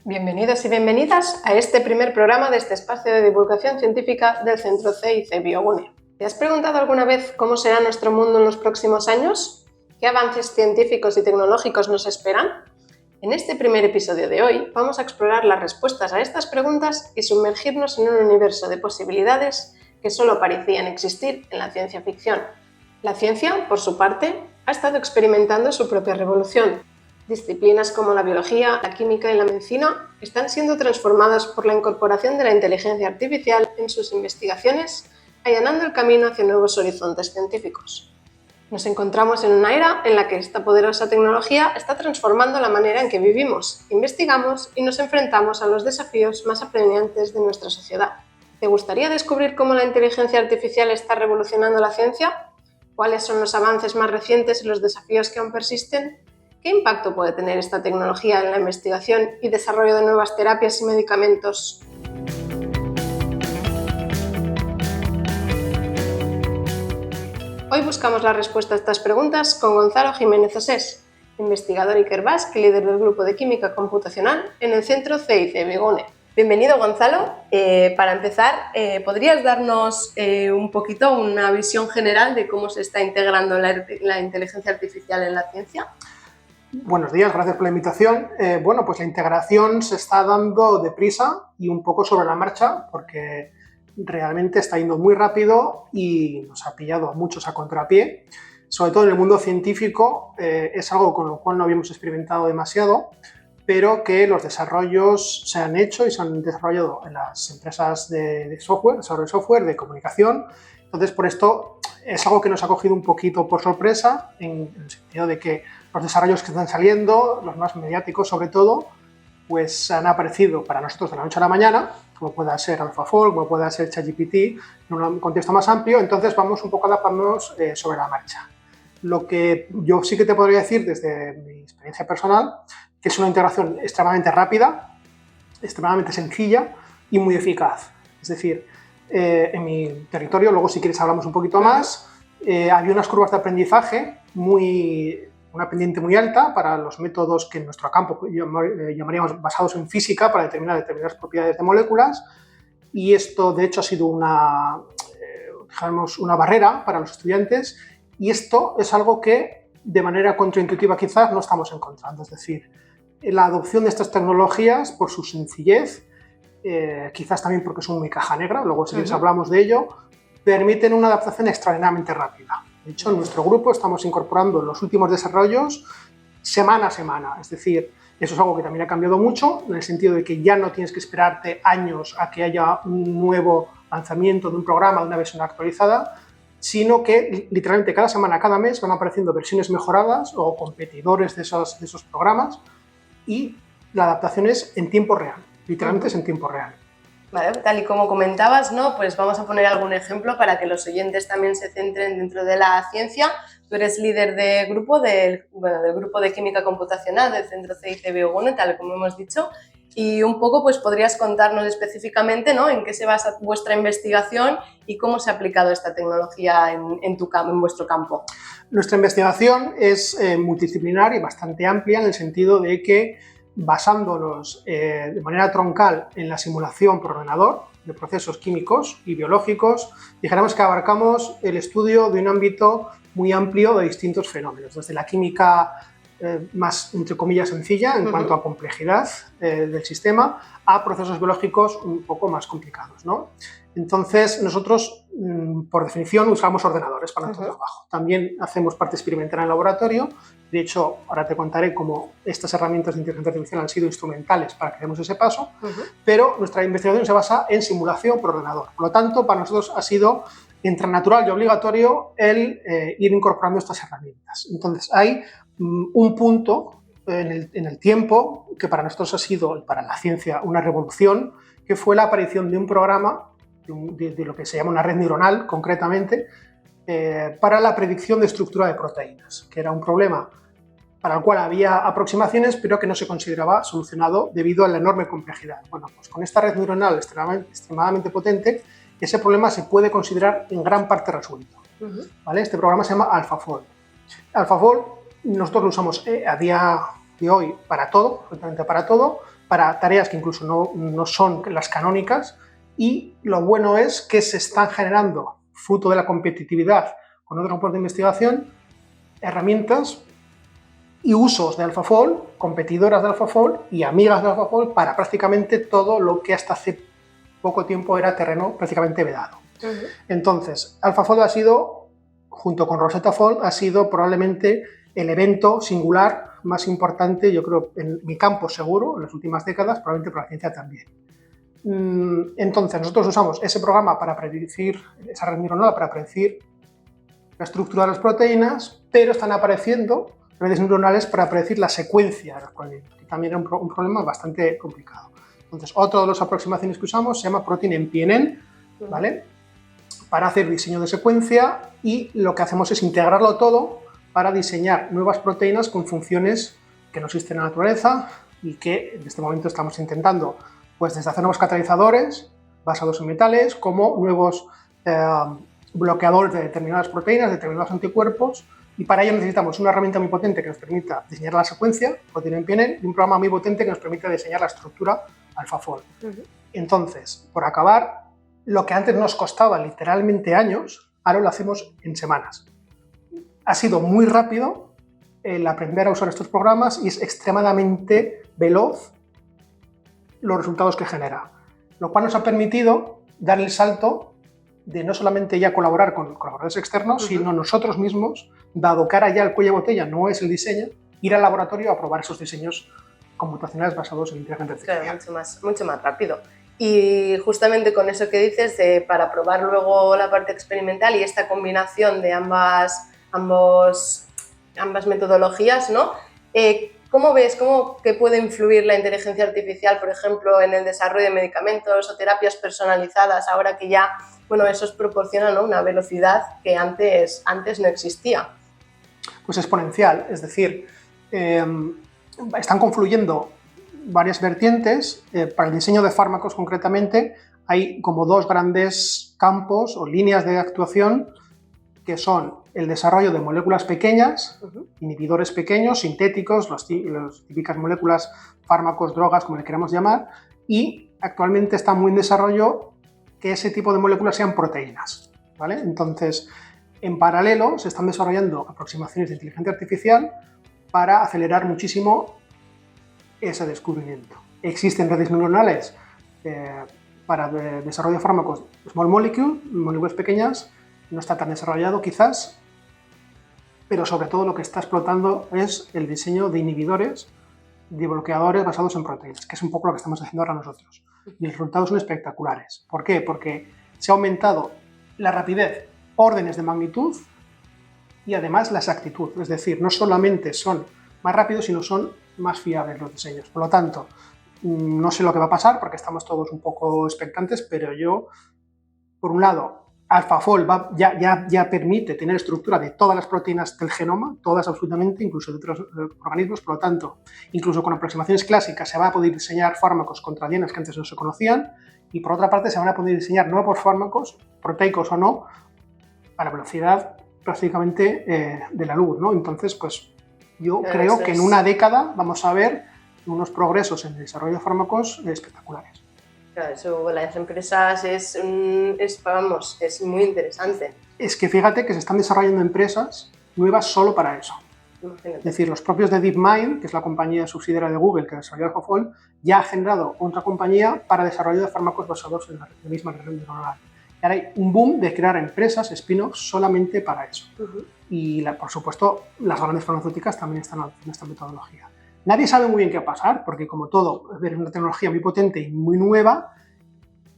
Bienvenidos y bienvenidas a este primer programa de este espacio de divulgación científica del Centro CIC Biogune. ¿Te has preguntado alguna vez cómo será nuestro mundo en los próximos años? ¿Qué avances científicos y tecnológicos nos esperan? En este primer episodio de hoy vamos a explorar las respuestas a estas preguntas y sumergirnos en un universo de posibilidades que solo parecían existir en la ciencia ficción. La ciencia, por su parte, ha estado experimentando su propia revolución. Disciplinas como la biología, la química y la medicina están siendo transformadas por la incorporación de la inteligencia artificial en sus investigaciones, allanando el camino hacia nuevos horizontes científicos. Nos encontramos en una era en la que esta poderosa tecnología está transformando la manera en que vivimos, investigamos y nos enfrentamos a los desafíos más apremiantes de nuestra sociedad. ¿Te gustaría descubrir cómo la inteligencia artificial está revolucionando la ciencia? ¿Cuáles son los avances más recientes y los desafíos que aún persisten? ¿Qué impacto puede tener esta tecnología en la investigación y desarrollo de nuevas terapias y medicamentos? Hoy buscamos la respuesta a estas preguntas con Gonzalo Jiménez Osés, investigador Ikerbasque y líder del grupo de química computacional en el Centro CIC Biogune. Bienvenido, Gonzalo. Para empezar, ¿podrías darnos un poquito una visión general de cómo se está integrando la inteligencia artificial en la ciencia? Buenos días, gracias por la invitación. Pues la integración se está dando deprisa y un poco sobre la marcha porque realmente está yendo muy rápido y nos ha pillado a muchos a contrapié. Sobre todo en el mundo científico es algo con lo cual no habíamos experimentado demasiado, pero que los desarrollos se han hecho y se han desarrollado en las empresas de software, desarrollo de software, de comunicación. Entonces, por esto es algo que nos ha cogido un poquito por sorpresa, en el sentido de que los desarrollos que están saliendo, los más mediáticos sobre todo, pues han aparecido para nosotros de la noche a la mañana, como pueda ser AlphaFold, como pueda ser ChatGPT, en un contexto más amplio. Entonces vamos un poco a adaptarnos sobre la marcha. Lo que yo sí que te podría decir desde mi experiencia personal, que es una integración extremadamente rápida, extremadamente sencilla y muy eficaz. Es decir, en mi territorio, luego si quieres hablamos un poquito más, había unas curvas de aprendizaje una pendiente muy alta para los métodos que en nuestro campo llamaríamos basados en física para determinar determinadas propiedades de moléculas, y esto de hecho ha sido una barrera para los estudiantes, y esto es algo que de manera contraintuitiva quizás no estamos encontrando. Es decir, la adopción de estas tecnologías por su sencillez, quizás también porque son muy caja negra, luego si les hablamos de ello, permiten una adaptación extraordinariamente rápida. De hecho, en nuestro grupo estamos incorporando los últimos desarrollos semana a semana. Es decir, eso es algo que también ha cambiado mucho, en el sentido de que ya no tienes que esperarte años a que haya un nuevo lanzamiento de un programa, de una versión actualizada, sino que literalmente cada semana, cada mes van apareciendo versiones mejoradas o competidores de esos programas, y la adaptación es en tiempo real, literalmente es en tiempo real. Vale, tal y como comentabas, ¿no? Pues vamos a poner algún ejemplo para que los oyentes también se centren dentro de la ciencia. Tú eres líder de grupo del grupo de química computacional del Centro CIC Biogune, tal como hemos dicho, y un poco pues podrías contarnos específicamente, ¿no?, en qué se basa vuestra investigación y cómo se ha aplicado esta tecnología en vuestro campo. Nuestra investigación es multidisciplinar y bastante amplia, en el sentido de que, basándonos de manera troncal en la simulación por ordenador de procesos químicos y biológicos, dijéramos que abarcamos el estudio de un ámbito muy amplio de distintos fenómenos, desde la química más, entre comillas, sencilla en cuanto a complejidad del sistema, a procesos biológicos un poco más complicados, ¿no? Entonces, nosotros, por definición, usamos ordenadores para nuestro trabajo. También hacemos parte experimental en el laboratorio. De hecho, ahora te contaré cómo estas herramientas de inteligencia artificial han sido instrumentales para que demos ese paso, pero nuestra investigación se basa en simulación por ordenador. Por lo tanto, para nosotros ha sido entre natural y obligatorio el ir incorporando estas herramientas. Entonces, hay un punto en el tiempo que para nosotros ha sido, para la ciencia, una revolución, que fue la aparición de un programa de lo que se llama una red neuronal, concretamente, para la predicción de estructura de proteínas, que era un problema para el cual había aproximaciones, pero que no se consideraba solucionado debido a la enorme complejidad. Bueno, pues con esta red neuronal extremadamente potente, ese problema se puede considerar en gran parte resuelto. ¿Vale? Este programa se llama AlphaFold. AlphaFold nosotros lo usamos a día de hoy para todo, absolutamente para todo, para tareas que incluso no son las canónicas, y lo bueno es que se están generando, fruto de la competitividad con otros grupos de investigación, herramientas y usos de AlphaFold, competidoras de AlphaFold y amigas de AlphaFold para prácticamente todo lo que hasta hace poco tiempo era terreno prácticamente vedado. Entonces, AlphaFold ha sido, junto con Rosetta Fold, ha sido probablemente el evento singular más importante, yo creo, en mi campo seguro, en las últimas décadas, probablemente por la ciencia también. Entonces, nosotros usamos ese programa para predecir, esa red neuronal para predecir la estructura de las proteínas, pero están apareciendo redes neuronales para predecir la secuencia de los proteínas, que también era un problema bastante complicado. Entonces, otra de las aproximaciones que usamos se llama Protein MPNN, ¿vale? Para hacer diseño de secuencia, y lo que hacemos es integrarlo todo para diseñar nuevas proteínas con funciones que no existen en la naturaleza y que en este momento estamos intentando, pues desde hacer nuevos catalizadores basados en metales, como nuevos bloqueadores de determinadas proteínas, de determinados anticuerpos, y para ello necesitamos una herramienta muy potente que nos permita diseñar la secuencia, Protein MPNN, y un programa muy potente que nos permita diseñar la estructura AlphaFold. Entonces, por acabar, lo que antes nos costaba literalmente años, ahora lo hacemos en semanas. Ha sido muy rápido el aprender a usar estos programas y es extremadamente veloz los resultados que genera, lo cual nos ha permitido dar el salto de no solamente ya colaborar con colaboradores externos, sino nosotros mismos, dado que ahora ya el cuello de botella no es el diseño, ir al laboratorio a probar esos diseños computacionales basados en inteligencia artificial. Claro, mucho más rápido. Y justamente con eso que dices, para probar luego la parte experimental y esta combinación de ambas metodologías, ¿no? ¿Cómo ves que puede influir la inteligencia artificial, por ejemplo, en el desarrollo de medicamentos o terapias personalizadas, ahora que ya, bueno, esos proporcionan, ¿no?, una velocidad que antes no existía? Pues exponencial, es decir, están confluyendo varias vertientes. Para el diseño de fármacos concretamente hay como dos grandes campos o líneas de actuación, que son el desarrollo de moléculas pequeñas, inhibidores pequeños, sintéticos, las típicas moléculas, fármacos, drogas, como le queramos llamar, y actualmente está muy en desarrollo que ese tipo de moléculas sean proteínas, ¿vale? Entonces, en paralelo se están desarrollando aproximaciones de inteligencia artificial para acelerar muchísimo ese descubrimiento. Existen redes neuronales para desarrollo de fármacos small molecule, moléculas pequeñas. No está tan desarrollado quizás, pero sobre todo lo que está explotando es el diseño de inhibidores, de bloqueadores basados en proteínas, que es un poco lo que estamos haciendo ahora nosotros. Y los resultados son espectaculares. ¿Por qué? Porque se ha aumentado la rapidez, órdenes de magnitud, y además la exactitud. Es decir, no solamente son más rápidos, sino son más fiables los diseños. Por lo tanto, no sé lo que va a pasar porque estamos todos un poco expectantes, pero yo, por un lado, AlphaFold ya permite tener estructura de todas las proteínas del genoma, todas absolutamente, incluso de otros organismos. Por lo tanto, incluso con aproximaciones clásicas se va a poder diseñar fármacos contra dienas que antes no se conocían, y por otra parte se van a poder diseñar nuevos fármacos, proteicos o no, a la velocidad prácticamente de la luz, ¿no? Entonces, pues yo creo que en una década vamos a ver unos progresos en el desarrollo de fármacos espectaculares. Claro, eso las empresas es muy interesante. Es que fíjate que se están desarrollando empresas nuevas solo para eso. Imagínate. Es decir, los propios de DeepMind, que es la compañía subsidiaria de Google que desarrolló AlphaFold, ya ha generado otra compañía para desarrollo de fármacos basados en la misma red neuronal. Y ahora hay un boom de crear empresas, spin-offs, solamente para eso. Y, por supuesto, las grandes farmacéuticas también están en esta metodología. Nadie sabe muy bien qué va a pasar, porque como todo, es una tecnología muy potente y muy nueva,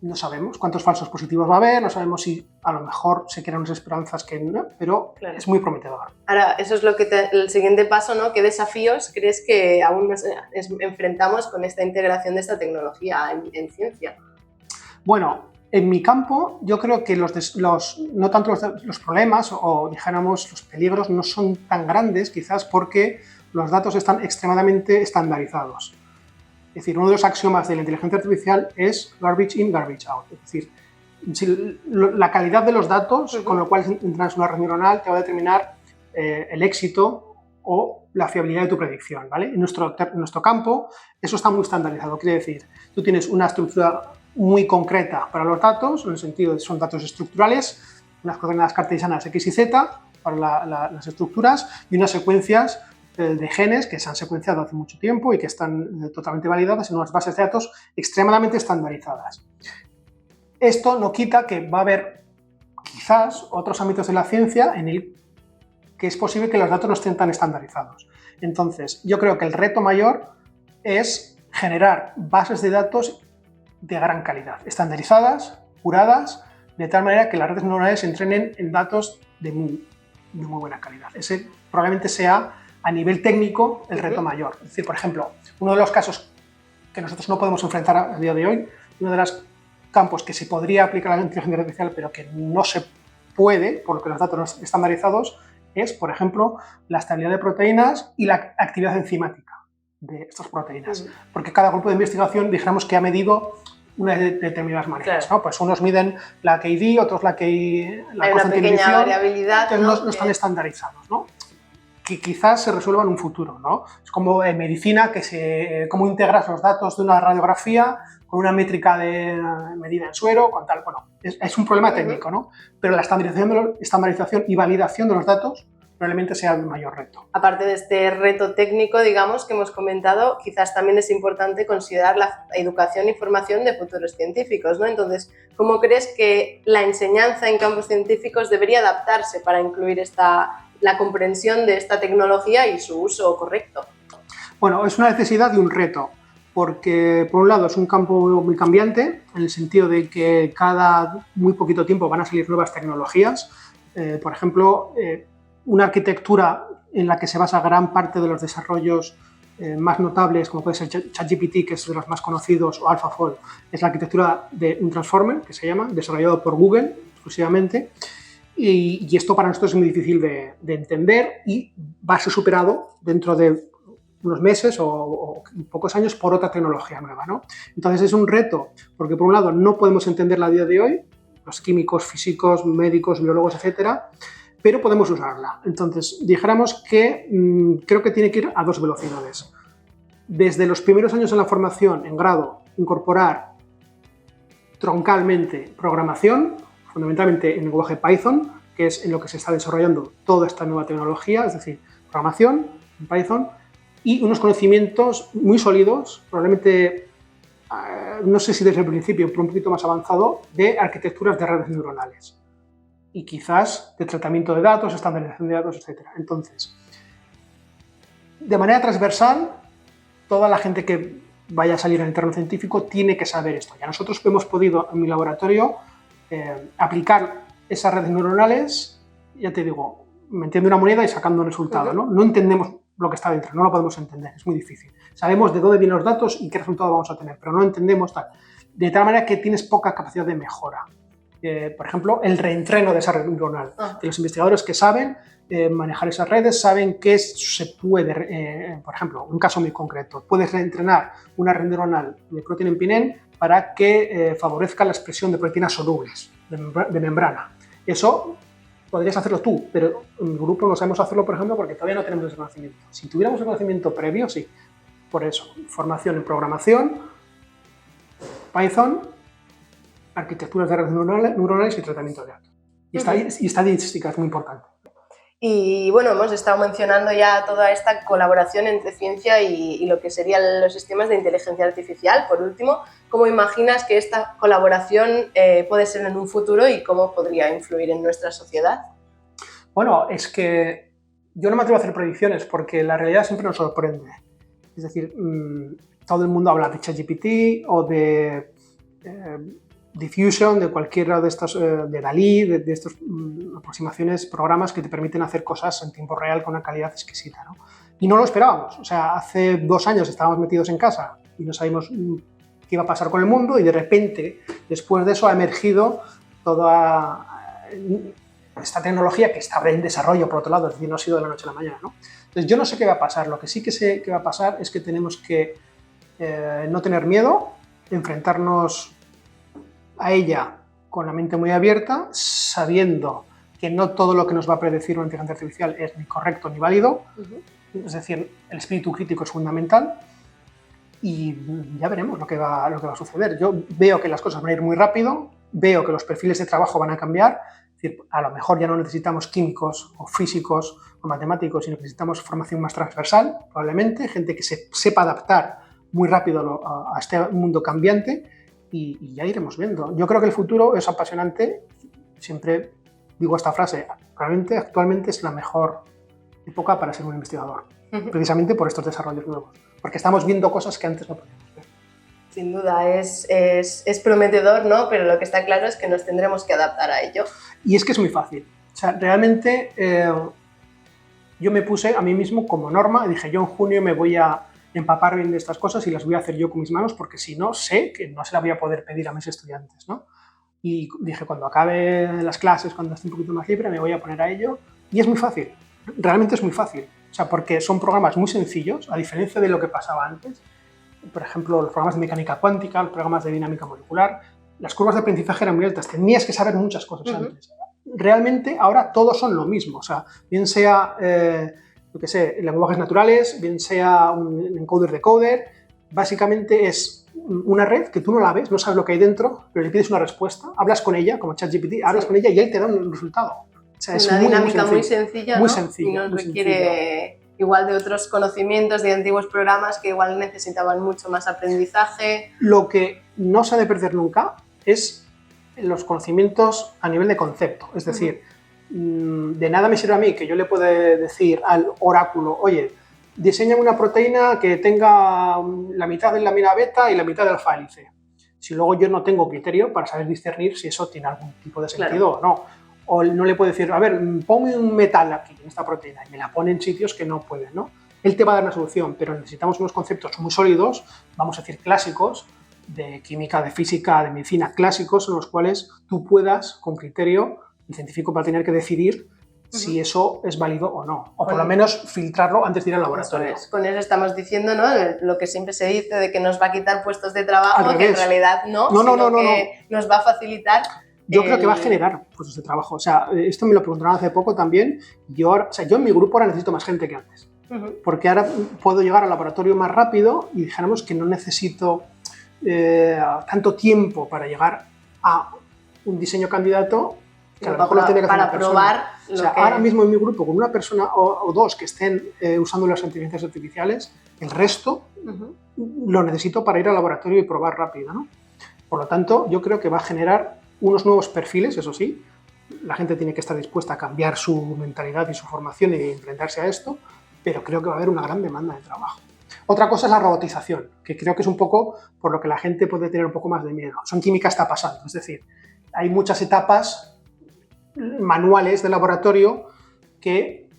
no sabemos cuántos falsos positivos va a haber, no sabemos si a lo mejor se crean unas esperanzas que no, pero claro, es muy prometedor. Ahora, eso es lo que el siguiente paso, ¿no? ¿Qué desafíos crees que aún nos enfrentamos con esta integración de esta tecnología en ciencia? Bueno, en mi campo yo creo que no tanto los problemas o dijéramos los peligros no son tan grandes, quizás porque los datos están extremadamente estandarizados. Es decir, uno de los axiomas de la inteligencia artificial es garbage in, garbage out. Es decir, la calidad de los datos con lo cual entrenas una red neuronal te va a determinar el éxito o la fiabilidad de tu predicción, ¿vale? En nuestro campo eso está muy estandarizado, quiere decir, tú tienes una estructura muy concreta para los datos, en el sentido de que son datos estructurales, unas coordenadas cartesianas X y Z para las estructuras y unas secuencias de genes que se han secuenciado hace mucho tiempo y que están totalmente validadas en unas bases de datos extremadamente estandarizadas. Esto no quita que va a haber quizás otros ámbitos de la ciencia en el que es posible que los datos no estén tan estandarizados. Entonces, yo creo que el reto mayor es generar bases de datos de gran calidad, estandarizadas, curadas, de tal manera que las redes neuronales se entrenen en datos de muy buena calidad. Ese probablemente sea, a nivel técnico, el reto mayor. Es decir, por ejemplo, uno de los casos que nosotros no podemos enfrentar a día de hoy, uno de los campos que se podría aplicar a la inteligencia artificial, pero que no se puede, por lo que los datos no están estandarizados, es, por ejemplo, la estabilidad de proteínas y la actividad enzimática de estas proteínas. Porque cada grupo de investigación, dijéramos que ha medido unas determinadas maneras, ¿no? Pues unos miden la KD, otros la KI, la hay una pequeña variabilidad, no están estandarizados, ¿no? Que quizás se resuelva en un futuro, ¿no? Es como en medicina, cómo integras los datos de una radiografía con una métrica de medida en suero, con tal, bueno, es un problema técnico, ¿no? Pero la estandarización y validación de los datos probablemente sea el mayor reto. Aparte de este reto técnico, digamos, que hemos comentado, quizás también es importante considerar la educación y formación de futuros científicos, ¿no? Entonces, ¿cómo crees que la enseñanza en campos científicos debería adaptarse para incluir la comprensión de esta tecnología y su uso correcto? Bueno, es una necesidad y un reto, porque por un lado es un campo muy cambiante, en el sentido de que cada muy poquito tiempo van a salir nuevas tecnologías. Por ejemplo, una arquitectura en la que se basa gran parte de los desarrollos más notables, como puede ser ChatGPT, que es de los más conocidos, o AlphaFold, es la arquitectura de un transformer, que se llama, desarrollado por Google exclusivamente, y esto para nosotros es muy difícil de entender y va a ser superado dentro de unos meses o pocos años por otra tecnología nueva, ¿no? Entonces es un reto, porque por un lado no podemos entenderla a día de hoy, los químicos, físicos, médicos, biólogos, etcétera, pero podemos usarla. Entonces, dijéramos que creo que tiene que ir a dos velocidades. Desde los primeros años en la formación, en grado, incorporar troncalmente programación, fundamentalmente en el lenguaje Python, que es en lo que se está desarrollando toda esta nueva tecnología, es decir, programación en Python, y unos conocimientos muy sólidos, probablemente, no sé si desde el principio, pero un poquito más avanzado, de arquitecturas de redes neuronales. Y quizás de tratamiento de datos, estandarización de datos, etc. Entonces, de manera transversal, toda la gente que vaya a salir en el terreno científico tiene que saber esto. Ya nosotros hemos podido, en mi laboratorio, aplicar esas redes neuronales, ya te digo, metiendo una moneda y sacando un resultado, ¿no? No entendemos lo que está dentro, no lo podemos entender, es muy difícil. Sabemos de dónde vienen los datos y qué resultado vamos a tener, pero no entendemos tal. De tal manera que tienes poca capacidad de mejora. Por ejemplo, el reentreno de esa red neuronal. De los investigadores que saben manejar esas redes, saben que se puede, por ejemplo, un caso muy concreto, puedes reentrenar una red neuronal de proteína-pinen para que favorezca la expresión de proteínas solubles de membrana. Eso podrías hacerlo tú, pero en mi grupo no sabemos hacerlo, por ejemplo, porque todavía no tenemos ese conocimiento. Si tuviéramos el conocimiento previo, sí. Por eso, formación en programación, Python, arquitecturas de redes neuronales y tratamiento de datos. Y estadística es muy importante. Y bueno, hemos estado mencionando ya toda esta colaboración entre ciencia y lo que serían los sistemas de inteligencia artificial. Por último, ¿cómo imaginas que esta colaboración puede ser en un futuro y cómo podría influir en nuestra sociedad? Bueno, es que yo no me atrevo a hacer predicciones porque la realidad siempre nos sorprende. Es decir, todo el mundo habla de ChatGPT o de Diffusion, de cualquiera de estos, de DALL-E, de estas aproximaciones, programas que te permiten hacer cosas en tiempo real con una calidad exquisita, ¿no? Y no lo esperábamos. O sea, hace 2 años estábamos metidos en casa y no sabíamos qué iba a pasar con el mundo y de repente, después de eso, ha emergido toda esta tecnología que está en desarrollo, por otro lado, es decir, no ha sido de la noche a la mañana, ¿no? Entonces, yo no sé qué va a pasar. Lo que sí que sé que va a pasar es que tenemos que no tener miedo, enfrentarnos a ella con la mente muy abierta, sabiendo que no todo lo que nos va a predecir una inteligencia artificial es ni correcto ni válido. Es decir, el espíritu crítico es fundamental y ya veremos lo que va a suceder. Yo veo que las cosas van a ir muy rápido, veo que los perfiles de trabajo van a cambiar. Es decir, a lo mejor ya no necesitamos químicos o físicos o matemáticos, sino que necesitamos formación más transversal, probablemente, gente que se sepa adaptar muy rápido a este mundo cambiante y ya iremos viendo. Yo creo que el futuro es apasionante. Siempre digo esta frase, realmente actualmente es la mejor época para ser un investigador, precisamente por estos desarrollos nuevos, porque estamos viendo cosas que antes no podíamos ver. Sin duda, es prometedor, ¿no? Pero lo que está claro es que nos tendremos que adaptar a ello. Y es que es muy fácil. O sea, realmente yo me puse a mí mismo como norma y dije, yo en junio me voy a empapar bien de estas cosas y las voy a hacer yo con mis manos, porque si no, sé que no se las voy a poder pedir a mis estudiantes, ¿no? Y dije, cuando acabe las clases, cuando esté un poquito más libre, me voy a poner a ello. Y es muy fácil, realmente es muy fácil. O sea, porque son programas muy sencillos, a diferencia de lo que pasaba antes. Por ejemplo, los programas de mecánica cuántica, los programas de dinámica molecular, las curvas de aprendizaje eran muy altas, tenías que saber muchas cosas antes. Realmente ahora todos son lo mismo, o sea, bien sea, yo qué sé, lenguajes naturales, bien sea un encoder-decoder, básicamente es una red que tú no la ves, no sabes lo que hay dentro, pero le pides una respuesta, hablas con ella, como ChatGPT, hablas con ella y él te da un resultado. O sea, es una dinámica muy sencilla, muy ¿no? sencilla, y nos muy requiere sencilla. Igual de otros conocimientos, de antiguos programas que igual necesitaban mucho más aprendizaje. Lo que no se ha de perder nunca es los conocimientos a nivel de concepto, es decir, de nada me sirve a mí que yo le pueda decir al oráculo, oye, diseña una proteína que tenga la mitad de la amina beta y la mitad del alfa hélice. Si luego yo no tengo criterio para saber discernir si eso tiene algún tipo de sentido o no. O no le puedo decir, a ver, ponme un metal aquí en esta proteína y me la pone en sitios que no puede, ¿no? Él te va a dar una solución, pero necesitamos unos conceptos muy sólidos, vamos a decir clásicos, de química, de física, de medicina, clásicos en los cuales tú puedas, con criterio, el científico va a tener que decidir si eso es válido o no, o por lo menos filtrarlo antes de ir al laboratorio. Eso es. Con eso estamos diciendo, ¿no? Lo que siempre se dice de que nos va a quitar puestos de trabajo, que en realidad no, sino que nos va a facilitar. Yo creo que va a generar puestos de trabajo. O sea, esto me lo preguntaron hace poco también. Yo en mi grupo ahora necesito más gente que antes. Porque ahora puedo llegar al laboratorio más rápido y dijéramos que no necesito tanto tiempo para llegar a un diseño candidato que a lo mejor lo tiene que hacer una persona. Probar o sea, ahora mismo en mi grupo, con una persona o dos que estén usando las inteligencias artificiales, el resto lo necesito para ir al laboratorio y probar rápido, ¿no? Por lo tanto, yo creo que va a generar unos nuevos perfiles, eso sí. La gente tiene que estar dispuesta a cambiar su mentalidad y su formación y enfrentarse a esto, pero creo que va a haber una gran demanda de trabajo. Otra cosa es la robotización, que creo que es un poco por lo que la gente puede tener un poco más de miedo. Eso en química está pasando, es decir, hay muchas etapas manuales de laboratorio que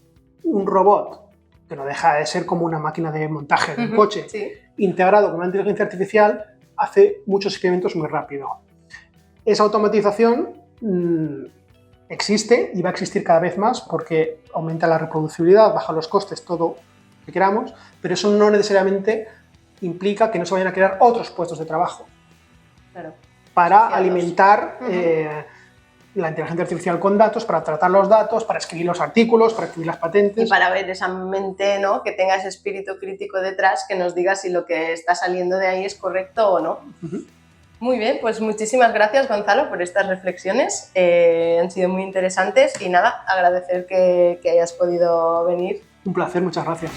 un robot, que no deja de ser como una máquina de montaje de un coche, integrado con una inteligencia artificial, hace muchos experimentos muy rápido. Esa automatización existe y va a existir cada vez más porque aumenta la reproducibilidad, baja los costes, todo lo que queramos, pero eso no necesariamente implica que no se vayan a crear otros puestos de trabajo para alimentar la inteligencia artificial con datos, para tratar los datos, para escribir los artículos, para escribir las patentes. Y para ver esa mente, ¿no? Que tenga ese espíritu crítico detrás, que nos diga si lo que está saliendo de ahí es correcto o no. Muy bien, pues muchísimas gracias, Gonzalo, por estas reflexiones. Han sido muy interesantes y nada, agradecer que hayas podido venir. Un placer, muchas gracias.